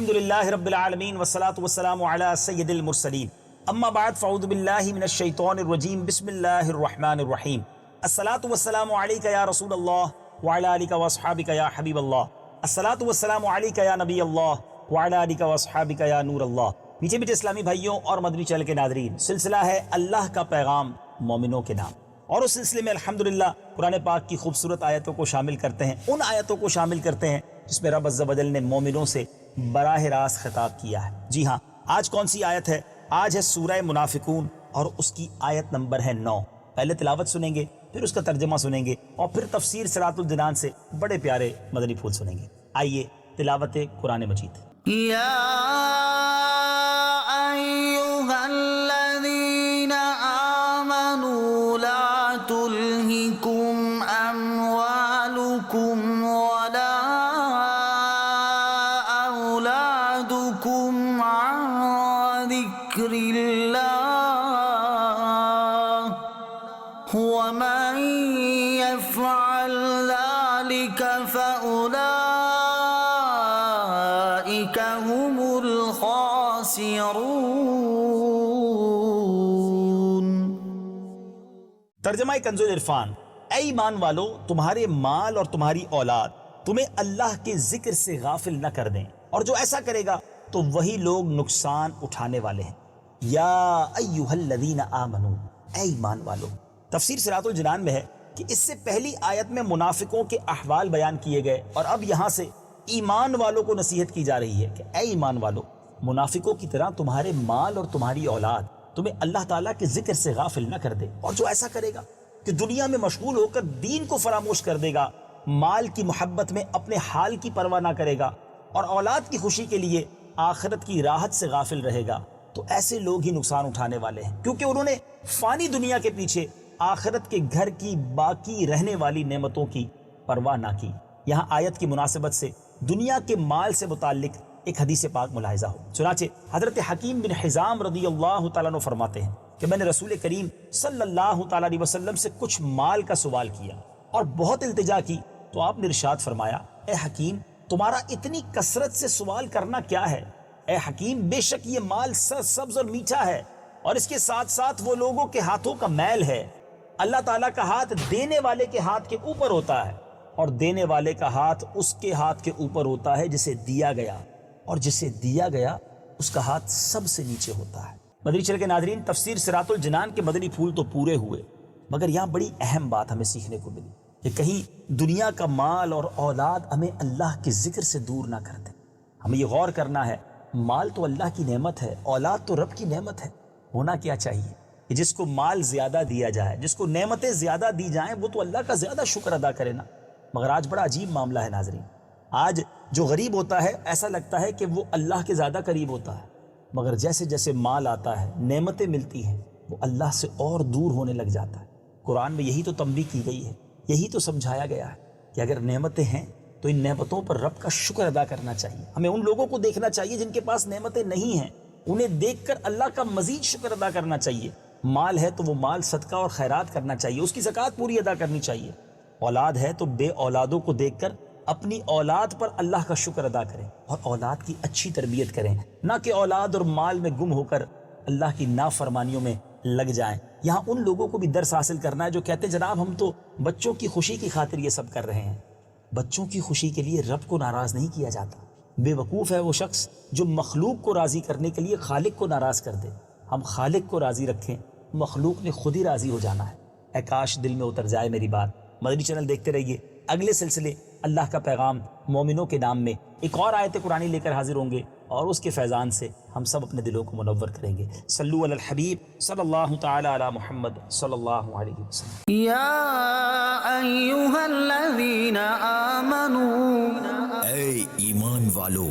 الحمدللہ رب العالمین والصلاة والسلام علی سید المرسلین اما بعد فاعوذ باللہ من الشیطان الرجیم بسم اللہ الرحمن الرحیم الصلاة والسلام علیک یا رسول اللہ وعلی آلک واصحابک یا حبیب اللہ الصلاة والسلام علیک یا نبی اللہ وعلی آلک واصحابک یا نور اللہ۔ میٹھے میٹھے اسلامی بھائیوں اور مدنی چینل کے ناظرین، سلسلہ ہے اللہ کا پیغام مومنوں کے نام، اور اس سلسلے میں الحمدللہ قرآن پاک کی خوبصورت آیتوں کو شامل کرتے ہیں، ان آیتوں کو شامل کرتے ہیں جس میں رب عز و جل نے مومنوں سے براہ راست خطاب کیا ہے۔ جی ہاں، آج کون سی آیت ہے؟ آج ہے سورہ منافقون اور اس کی آیت نمبر ہے 9۔ پہلے تلاوت سنیں گے، پھر اس کا ترجمہ سنیں گے، اور پھر تفسیر صراط الجنان سے بڑے پیارے مدنی پھول سنیں گے۔ آئیے تلاوت قرآن مجید۔ یا ایھا الذین آمنوا لا تلہکم اموالکم ولا اولادکم عن ذکر اللہ ومن یفعل ذلک فأولئک هم الخاسرون۔ ترجمہ کنز العرفان۔ اے ایمان والو، تمہارے مال اور تمہاری اولاد تمہیں اللہ کے ذکر سے غافل نہ کر دیں، اور جو ایسا کرے گا تو وہی لوگ نقصان اٹھانے والے ہیں۔ یا ایھا الذین آمنو، اے ایمان والو۔ تفسیر صراط الجنان میں ہے کہ اس سے پہلی آیت میں منافقوں کے احوال بیان کیے گئے، اور اب یہاں سے ایمان والوں کو نصیحت کی جا رہی ہے کہ اے ایمان والو، منافقوں کی طرح تمہارے مال اور تمہاری اولاد تمہیں اللہ تعالیٰ کے ذکر سے غافل نہ کر دے، اور جو ایسا کرے گا کہ دنیا میں مشغول ہو کر دین کو فراموش کر دے گا، مال کی محبت میں اپنے حال کی پرواہ نہ کرے گا، اور اولاد کی خوشی کے لیے آخرت کی راحت سے غافل رہے گا، تو ایسے لوگ ہی نقصان اٹھانے والے ہیں، کیونکہ انہوں نے فانی دنیا کے پیچھے آخرت کے گھر کی باقی رہنے والی نعمتوں کی پرواہ نہ کی۔ یہاں آیت کی مناسبت سے دنیا کے مال سے متعلق ایک حدیث پاک ملاحظہ ہو۔ چنانچہ حضرت حکیم بن حزام رضی اللہ تعالیٰ عنہ فرماتے ہیں کہ میں نے رسول کریم صلی اللہ تعالیٰ علیہ وسلم سے کچھ مال کا سوال کیا اور بہت التجا کی، تو آپ نے ارشاد فرمایا، اے حکیم، تمہارا اتنی کثرت سے سوال کرنا کیا ہے؟ اے حکیم، بے شک یہ مال سرسبز اور میٹھا ہے، اور اس کے ساتھ ساتھ وہ لوگوں کے ہاتھوں کا میل ہے۔ اللہ تعالیٰ کا ہاتھ دینے والے کے ہاتھ کے اوپر ہوتا ہے، اور دینے والے کا ہاتھ اس کے ہاتھ کے اوپر ہوتا ہے جسے دیا گیا، اور جسے دیا گیا اس کا ہاتھ سب سے نیچے ہوتا ہے۔ مدنی چینل کے ناظرین، تفسیر صراط الجنان کے مدنی پھول تو پورے ہوئے، مگر یہاں بڑی اہم بات ہمیں سیکھنے کو ملی کہ کہیں دنیا کا مال اور اولاد ہمیں اللہ کے ذکر سے دور نہ کر دے۔ ہمیں یہ غور کرنا ہے، مال تو اللہ کی نعمت ہے، اولاد تو رب کی نعمت ہے۔ ہونا کیا چاہیے کہ جس کو مال زیادہ دیا جائے، جس کو نعمتیں زیادہ دی جائیں، وہ تو اللہ کا زیادہ شکر ادا کرے نا۔ مگر آج بڑا عجیب معاملہ ہے ناظرین، آج جو غریب ہوتا ہے ایسا لگتا ہے کہ وہ اللہ کے زیادہ قریب ہوتا ہے، مگر جیسے جیسے مال آتا ہے، نعمتیں ملتی ہیں، وہ اللہ سے اور دور ہونے لگ جاتا ہے۔ قرآن میں یہی تو تنبیہ کی گئی ہے، یہی تو سمجھایا گیا ہے کہ اگر نعمتیں ہیں تو ان نعمتوں پر رب کا شکر ادا کرنا چاہیے۔ ہمیں ان لوگوں کو دیکھنا چاہیے جن کے پاس نعمتیں نہیں ہیں، انہیں دیکھ کر اللہ کا مزید شکر ادا کرنا چاہیے۔ مال ہے تو وہ مال صدقہ اور خیرات کرنا چاہیے، اس کی زکوٰۃ پوری ادا کرنی چاہیے۔ اولاد ہے تو بے اولادوں کو دیکھ کر اپنی اولاد پر اللہ کا شکر ادا کریں، اور اولاد کی اچھی تربیت کریں، نہ کہ اولاد اور مال میں گم ہو کر اللہ کی نافرمانیوں میں لگ جائیں۔ یہاں ان لوگوں کو بھی درس حاصل کرنا ہے جو کہتے ہیں جناب ہم تو بچوں کی خوشی کی خاطر یہ سب کر رہے ہیں۔ بچوں کی خوشی کے لیے رب کو ناراض نہیں کیا جاتا۔ بے وقوف ہے وہ شخص جو مخلوق کو راضی کرنے کے لیے خالق کو ناراض کر دے۔ ہم خالق کو راضی رکھیں، مخلوق نے خود ہی راضی ہو جانا ہے۔ اے کاش دل میں اتر جائے میری بات۔ مدنی چینل دیکھتے رہیے، اگلے سلسلے اللہ کا پیغام مومنوں کے نام میں ایک اور آیت قرآنی لے کر حاضر ہوں گے، اور اس کے فیضان سے ہم سب اپنے دلوں کو منور کریں گے۔ صلو علی الحبیب صلی اللہ تعالی علی محمد صلی اللہ علیہ وسلم۔ یا ایھا الذین آمنوا، اے ایمان والو،